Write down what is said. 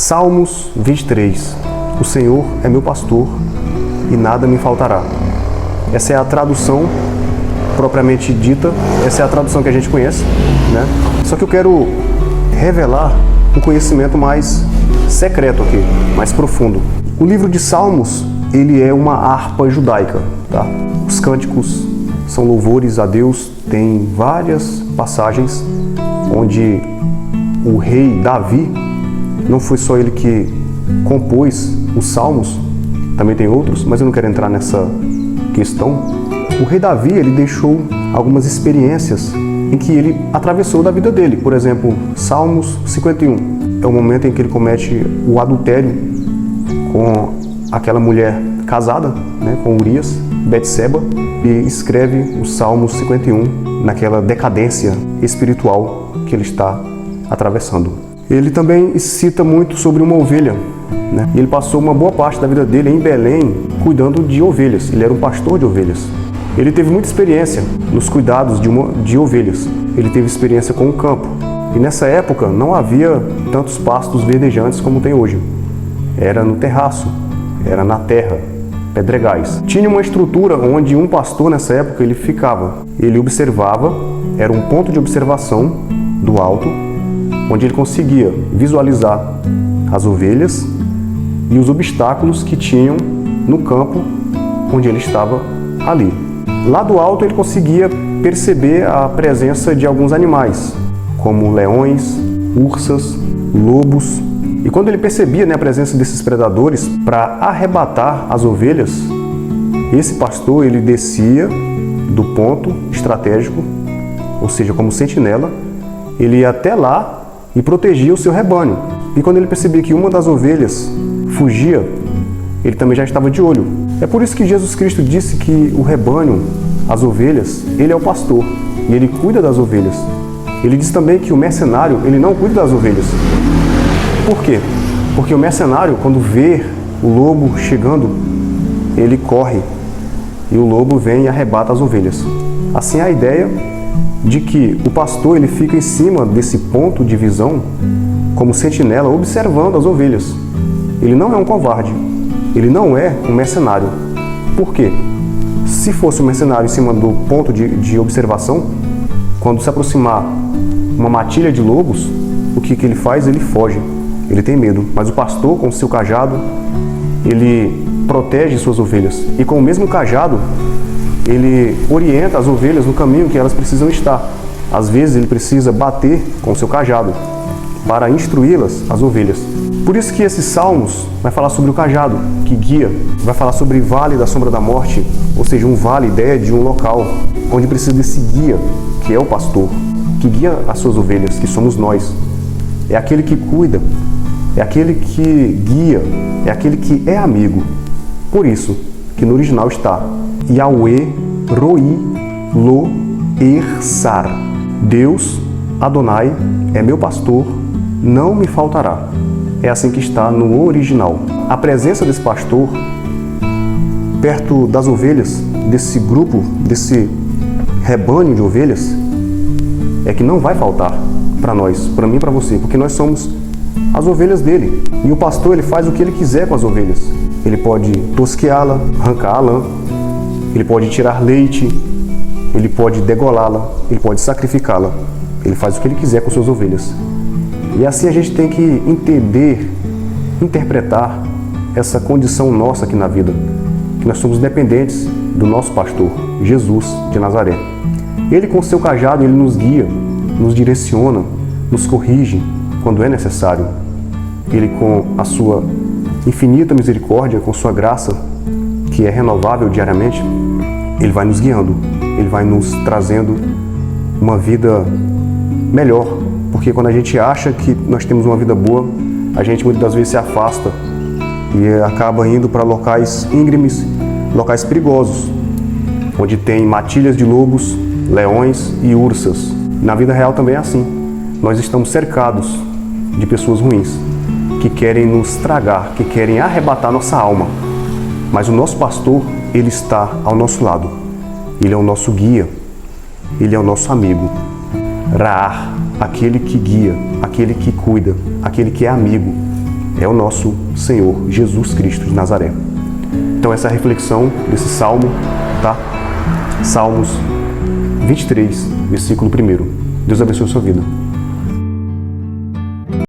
Salmos 23. O Senhor é meu pastor e nada me faltará. Essa é a tradução propriamente dita, essa é a tradução que a gente conhece, né? Só que eu quero revelar um conhecimento mais secreto aqui, mais profundo. O livro de Salmos, ele é uma harpa judaica, tá? Os cânticos são louvores a Deus, tem várias passagens onde o rei Davi, não foi só ele que compôs os salmos, também tem outros, mas eu não quero entrar nessa questão. O rei Davi, ele deixou algumas experiências em que ele atravessou da vida dele. Por exemplo, Salmos 51 é o momento em que ele comete o adultério com aquela mulher casada, né, com Urias, Betseba, e escreve o Salmos 51 naquela decadência espiritual que ele está atravessando. Ele também cita muito sobre uma ovelha, né? Ele passou uma boa parte da vida dele em Belém cuidando de ovelhas. Ele era um pastor de ovelhas. Ele teve muita experiência nos cuidados de ovelhas. Ele teve experiência com o campo. E nessa época não havia tantos pastos verdejantes como tem hoje. Era no terraço, era na terra, pedregais. Tinha uma estrutura onde um pastor nessa época ele ficava. Ele observava, era um ponto de observação do alto, onde ele conseguia visualizar as ovelhas e os obstáculos que tinham no campo onde ele estava ali. Lá do alto ele conseguia perceber a presença de alguns animais, como leões, ursas, lobos. E quando ele percebia, né, a presença desses predadores para arrebatar as ovelhas, esse pastor ele descia do ponto estratégico, ou seja, como sentinela, ele ia até lá e protegia o seu rebanho. E quando ele percebia que uma das ovelhas fugia, ele também já estava de olho. É por isso que Jesus Cristo disse que o rebanho, as ovelhas, ele é o pastor e ele cuida das ovelhas. Ele diz também que o mercenário, ele não cuida das ovelhas. Por quê? Porque o mercenário, quando vê o lobo chegando, ele corre e o lobo vem e arrebata as ovelhas. Assim, a ideia de que o pastor ele fica em cima desse ponto de visão como sentinela, observando as ovelhas. Ele não é um covarde, ele não é um mercenário. Por quê? Se fosse um mercenário em cima do ponto de observação, quando se aproximar uma matilha de lobos, o que ele faz? Ele foge, ele tem medo. Mas o pastor, com o seu cajado, ele protege suas ovelhas. E com o mesmo cajado, ele orienta as ovelhas no caminho que elas precisam estar. Às vezes ele precisa bater com o seu cajado para instruí-las, as ovelhas. Por isso que esses salmos vai falar sobre o cajado que guia, vai falar sobre vale da sombra da morte, ou seja, um vale, ideia de um local onde precisa desse guia, que é o pastor, que guia as suas ovelhas, que somos nós. É aquele que cuida, é aquele que guia, é aquele que é amigo. Por isso que no original está Yahweh Roi Lo Ersar. Deus, Adonai, é meu pastor, não me faltará. É assim que está no original. A presença desse pastor perto das ovelhas, desse grupo, desse rebanho de ovelhas, é que não vai faltar para nós, para mim e para você, porque nós somos as ovelhas dele. E o pastor ele faz o que ele quiser com as ovelhas. Ele pode tosqueá-la, arrancar a lã, ele pode tirar leite, ele pode degolá-la, ele pode sacrificá-la. Ele faz o que ele quiser com suas ovelhas. E assim a gente tem que entender, interpretar essa condição nossa aqui na vida, que nós somos dependentes do nosso pastor, Jesus de Nazaré. Ele com o seu cajado, ele nos guia, nos direciona, nos corrige quando é necessário. Ele com a sua infinita misericórdia, com sua graça, que é renovável diariamente, ele vai nos guiando, ele vai nos trazendo uma vida melhor. Porque quando a gente acha que nós temos uma vida boa, a gente muitas das vezes se afasta e acaba indo para locais íngremes, locais perigosos, onde tem matilhas de lobos, leões e ursas. Na vida real também é assim. Nós estamos cercados de pessoas ruins, que querem nos tragar, que querem arrebatar nossa alma. Mas o nosso pastor, ele está ao nosso lado. Ele é o nosso guia, ele é o nosso amigo. Ra'ar, aquele que guia, aquele que cuida, aquele que é amigo. é o nosso Senhor Jesus Cristo de Nazaré. Então essa é a reflexão desse salmo, tá? Salmos 23, versículo 1. Deus abençoe a sua vida.